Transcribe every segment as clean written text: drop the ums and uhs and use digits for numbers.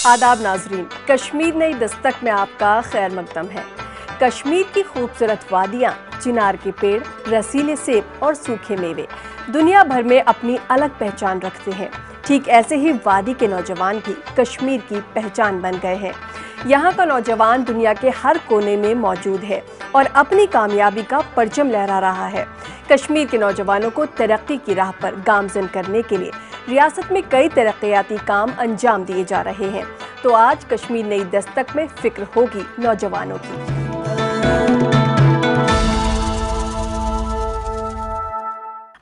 आदाब नाजरीन, कश्मीर नई दस्तक में आपका खैर मकदम है। कश्मीर की खूबसूरत वादियाँ, चिनार के पेड़, रसीले सेब और सूखे मेवे दुनिया भर में अपनी अलग पहचान रखते हैं। ठीक ऐसे ही वादी के नौजवान भी कश्मीर की पहचान बन गए हैं। यहाँ का नौजवान दुनिया के हर कोने में मौजूद है और अपनी कामयाबी का परचम लहरा रहा है। कश्मीर के नौजवानों को तरक्की की राह पर गामजन करने के लिए रियासत में कई तरक्याती काम अंजाम दिए जा रहे हैं। तो आज कश्मीर नई दस्तक में फिक्र होगी नौजवानों की।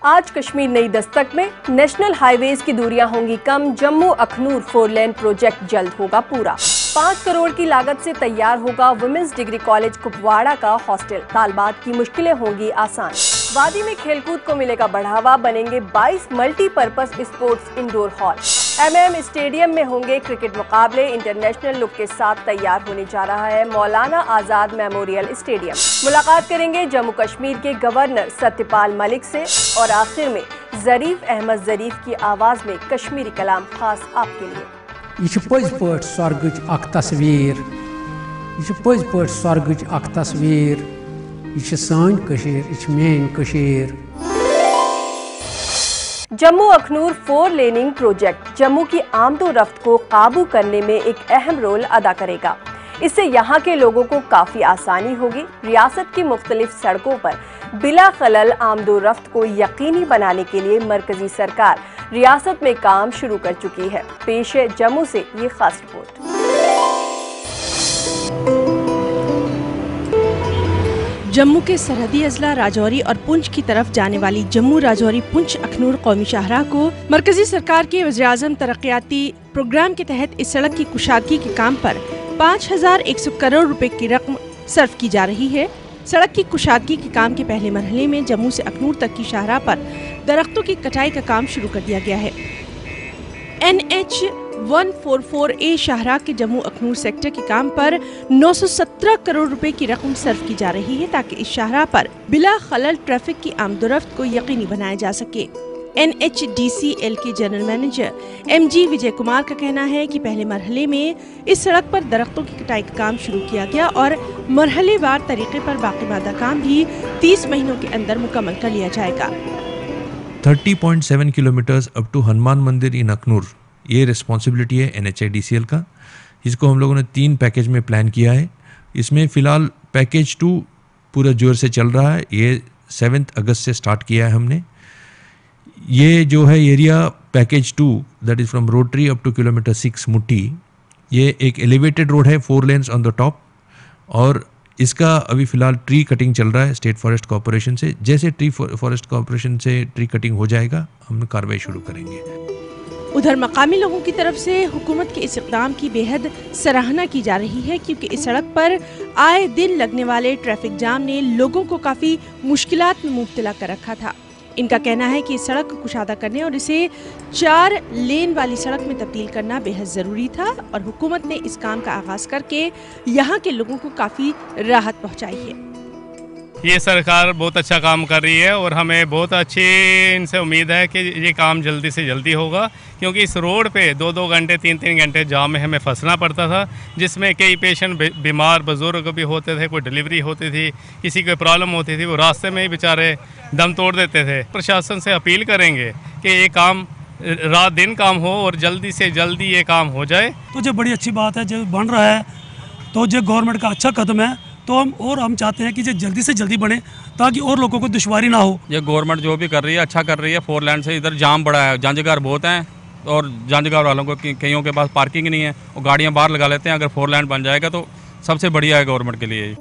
आज कश्मीर नई दस्तक में नेशनल हाईवेज की दूरियां होंगी कम, जम्मू अखनूर 4 लेन प्रोजेक्ट जल्द होगा पूरा। 5 करोड़ की लागत से तैयार होगा वुमेन्स डिग्री कॉलेज कुपवाड़ा का हॉस्टल, तालबात की मुश्किलें होंगी आसान। वादी में खेलकूद को मिलेगा बढ़ावा, बनेंगे 22 multipurpose sports indoor hall. MM stadium में होंगे क्रिकेट मुकाबले, इंटरनेशनल लुक के साथ तैयार होने जा रहा है मौलाना आजाद मेमोरियल स्टेडियम। मुलाकात करेंगे जम्मू कश्मीर के गवर्नर सत्यपाल मलिक से और आखिर में जरीफ अहमद जरीफ की आवाज में कश्मीरी कलाम खास आपके लिए। यह पज पे स्वर्गच अख तस्वीर, यह पज पे स्वर्गच अख तस्वीर, यह सान कशीर, यह मेन कशीर। जम्मू अखनूर 4 लेनिंग प्रोजेक्ट जम्मू की आमदोरफ्त को काबू करने में एक अहम रोल अदा करेगा। इससे यहाँ के लोगों को काफी आसानी होगी। रियासत की मुख्तलिफ सड़कों पर बिला खलल आमदोरफ्त को यकीनी बनाने के लिए मरकजी सरकार रियासत में काम शुरू कर चुकी है। पेश है जम्मू से ये खास रिपोर्ट। जम्मू के सरहदी अजला राजौरी और पुंछ की तरफ जाने वाली जम्मू राजौरी पुंछ अखनूर कौमी शाहराह को मरकजी सरकार के वज़ीर-ए-आज़म तरक्याती प्रोग्राम के तहत इस सड़क की कुशादगी के काम पर 5100 करोड़ रुपए की रकम सर्व की जा रही है। सड़क की कुशादगी के काम के पहले मरहले में जम्मू से अखनूर तक की शाहराह पर दरख्तों की कटाई का काम शुरू कर दिया गया है। NH 144A शाहराह के जम्मू अखनूर सेक्टर के काम पर 917 करोड़ रुपए की रकम सर्व की जा रही है ताकि इस शाहराह पर बिला खलल ट्रैफिक की आमदोरफ्त को यकीनी बनाया जा सके। NHDCL के general manager MG Vijay Kumar का कहना है कि पहले मरहले में इस सड़क पर दरख्तों की कटाई का काम शुरू किया गया और मरहलेवार तरीके पर बाकी मादा काम भी 30 महीनों के अंदर मुकम्मल कर लिया जाएगा। 30.7 किलोमीटर्स अप टू हनुमान मंदिर इन अखनूर, ये रिस्पॉन्सिबिलिटी है NHIDCL का। इसको हम लोगों ने 3 पैकेज में प्लान किया है। इसमें फ़िलहाल पैकेज 2 पूरा जोर से चल रहा है। ये 7 अगस्त से स्टार्ट किया है हमने। ये जो है area package 2 that is from rotary up two kilometre 6 मुट्ठी, ये एक एलिवेटेड रोड है 4 लेन्स ऑन द टॉप और इसका अभी फ़िलहाल ट्री कटिंग चल रहा है स्टेट फॉरेस्ट कॉर्पोरेशन से। जैसे फॉरेस्ट कॉर्पोरेशन से ट्री कटिंग हो जाएगा हम कार्रवाई शुरू करेंगे। उधर मकामी लोगों की तरफ से हुकूमत के इस इक़दाम की बेहद सराहना की जा रही है क्योंकि इस सड़क पर आए दिन लगने वाले ट्रैफिक जाम ने लोगों को काफ़ी मुश्किलात में मुब्तला कर रखा था। इनका कहना है कि इस सड़क को कुशादा करने और इसे 4 लेन वाली सड़क में तब्दील करना बेहद ज़रूरी था और हुकूमत ने इस काम का आगाज़ करके यहाँ के लोगों को काफ़ी राहत पहुँचाई है। ये सरकार बहुत अच्छा काम कर रही है और हमें बहुत अच्छी इनसे उम्मीद है कि ये काम जल्दी से जल्दी होगा क्योंकि इस रोड पे 2-2 घंटे 3-3 घंटे जाम में हमें फंसना पड़ता था, जिसमें कई पेशेंट बीमार बुजुर्ग भी होते थे, कोई डिलीवरी होती थी, किसी को प्रॉब्लम होती थी, वो रास्ते में ही बेचारे दम तोड़ देते थे। प्रशासन से अपील करेंगे कि ये काम रात दिन काम हो और जल्दी से जल्दी ये काम हो जाए। तो जो बड़ी अच्छी बात है जो बन रहा है, तो जो गवर्नमेंट का अच्छा कदम है, तो हम चाहते हैं कि जो जल्दी से जल्दी बने ताकि और लोगों को दुश्वारी ना हो। ये गवर्नमेंट जो भी कर रही है अच्छा कर रही है। 4 लेन से इधर जाम बड़ा है, जांजगार बहुत हैं और जांजगार वालों को कईयों के पास पार्किंग नहीं है, वो गाड़ियाँ बाहर लगा लेते हैं। अगर 4 लेन बन जाएगा तो सबसे बढ़िया है गवर्नमेंट के लिए।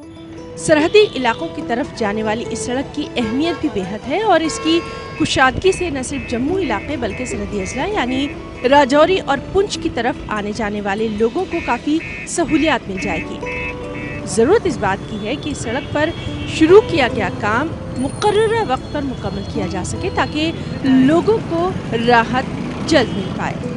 सरहदी इलाकों की तरफ जाने वाली इस सड़क की अहमियत भी बेहद है और इसकी कुशादगी से न सिर्फ जम्मू इलाके बल्कि सरहदी अजला यानी राजौरी और पुंछ की तरफ आने जाने वाले लोगों को काफ़ी सहूलियात मिल जाएगी। ज़रूरत इस बात की है कि इस सड़क पर शुरू किया गया काम मुकर्ररा वक्त पर मुकम्मल किया जा सके ताकि लोगों को राहत जल्द मिल पाए।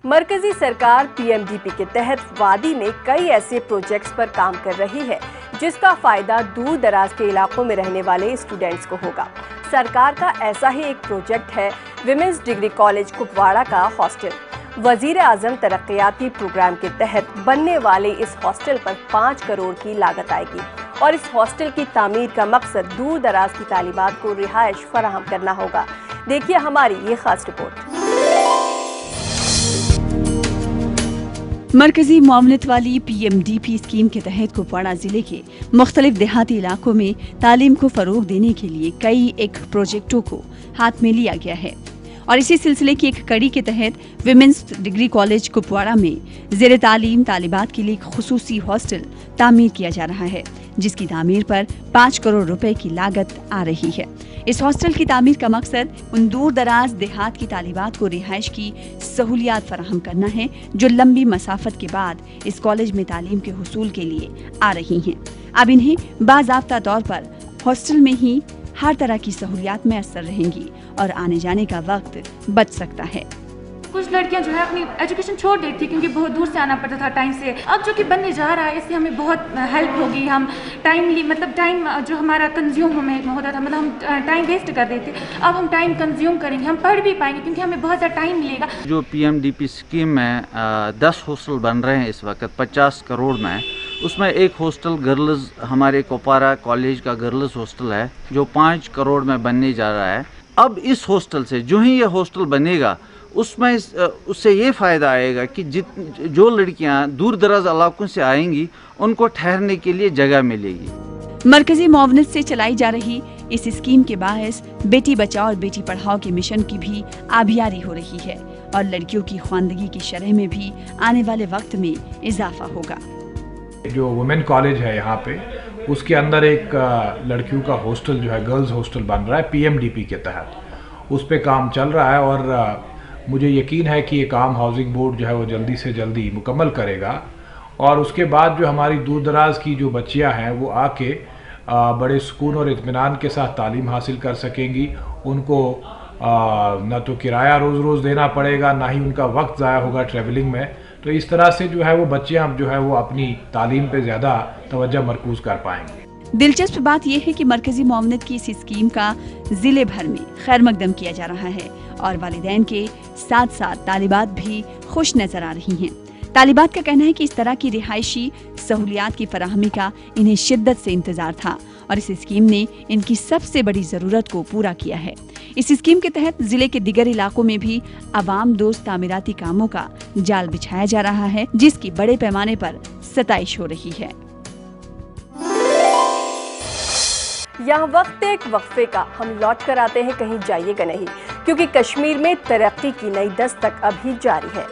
मरकजी सरकार पीएमडीपी के तहत वादी में कई ऐसे प्रोजेक्ट्स पर काम कर रही है जिसका फायदा दूर दराज के इलाकों में रहने वाले स्टूडेंट्स को होगा। सरकार का ऐसा ही एक प्रोजेक्ट है विमेंस डिग्री कॉलेज कुपवाड़ा का हॉस्टल। वजीर आजम तरक्याती प्रोग्राम के तहत बनने वाले इस हॉस्टल पर 5 करोड़ की लागत आएगी और इस हॉस्टल की तामीर का मकसद दूर दराज की तालिबात को रिहाइश फराहम करना होगा। देखिए हमारी ये खास रिपोर्ट। मरकजी मामलत वाली पीएमडीपी स्कीम के तहत कुपवाड़ा जिले के मुख्तलिफ देहाती इलाकों में तालीम को फरोग देने के लिए कई एक प्रोजेक्टों को हाथ में लिया गया है और इसी सिलसिले की एक कड़ी के तहत विमेंस डिग्री कॉलेज कुपवाड़ा में ज़ेर तालीम तालिबात के लिए एक खुसूसी हॉस्टल तामीर किया जा रहा है जिसकी तामीर पर 5 करोड़ रुपए की लागत आ रही है। इस हॉस्टल की तामीर का मकसद उन दूर दराज देहात की तालिबात को रिहाइश की सहूलियात फराहम करना है जो लंबी मसाफत के बाद इस कॉलेज में तालीम के हुसूल के लिए आ रही हैं। अब इन्हें बाज़ाब्ता तौर पर हॉस्टल में ही हर तरह की सहूलियात मैसर रहेंगी और आने जाने का वक्त बच सकता है। कुछ लड़कियां जो है अपनी एजुकेशन छोड़ देती थी क्योंकि बहुत दूर से आना पड़ता था टाइम से। अब जो कि बनने जा रहा है इससे हमें बहुत हेल्प होगी। हम टाइम जो हमारा कंज्यूम हमें होता था, मतलब हम टाइम वेस्ट कर देते, अब हम टाइम कंज्यूम करेंगे, हम पढ़ भी पाएंगे क्योंकि हमें बहुत ज़्यादा टाइम मिलेगा। जो पीएमडीपी स्कीम में 10 हॉस्टल बन रहे हैं इस वक्त 50 करोड़ में, उसमें एक हॉस्टल गर्ल्स हमारे कुपवाड़ा कॉलेज का गर्ल्स हॉस्टल है जो 5 करोड़ में बनने जा रहा है। अब इस हॉस्टल से जो ही ये हॉस्टल बनेगा उसमें उससे ये फ़ायदा आएगा कि जो लड़कियां दूर दराज इलाकों से आएंगी उनको ठहरने के लिए जगह मिलेगी। मरकजी मुआवनत से चलाई जा रही इस स्कीम के बायस बेटी बचाओ और बेटी पढ़ाओ के मिशन की भी आबियारी हो रही है और लड़कियों की ख्वानदगी की शरह में भी आने वाले वक्त में इजाफा होगा। जो वुमेन कॉलेज है यहाँ पे, उसके अंदर एक लड़कियों का हॉस्टल जो है गर्ल्स हॉस्टल बन रहा है पीएमडीपी के तहत। उस पे काम चल रहा है और मुझे यकीन है कि ये काम हाउसिंग बोर्ड जो है वो जल्दी से जल्दी मुकम्मल करेगा और उसके बाद जो हमारी दूर दराज की जो बच्चियां हैं वो आके बड़े सुकून और इत्मीनान के साथ तालीम हासिल कर सकेंगी। उनको ना तो किराया रोज़ रोज़ देना पड़ेगा, ना ही उनका वक्त ज़ाया होगा ट्रैवलिंग में। तो इस तरह से जो है वो बच्चियां जो है वो अपनी तालीम पे ज़्यादा तवज्जो मरकूज़ कर पाएंगी। दिलचस्प बात यह है कि मरकजी मुआवनत की इस स्कीम का जिले भर में खैर मकदम किया जा रहा है और वालिदैन के साथ साथ तालिबात भी खुश नजर आ रही हैं। तालिबात का कहना है कि इस तरह की रिहायशी सहूलियात की फराहमी का इन्हें शिद्दत से इंतजार था और इस स्कीम ने इनकी सबसे बड़ी जरूरत को पूरा किया है। इस स्कीम के तहत जिले के दिगर इलाकों में भी अवाम दोस्त तामीराती कामों का जाल बिछाया जा रहा है जिसकी बड़े पैमाने पर सताइश हो रही है। यहाँ वक्त एक वक्फे का, हम लौट कर आते हैं, कहीं जाइएगा नहीं क्योंकि कश्मीर में तरक्की की नई दस्तक अभी जारी है।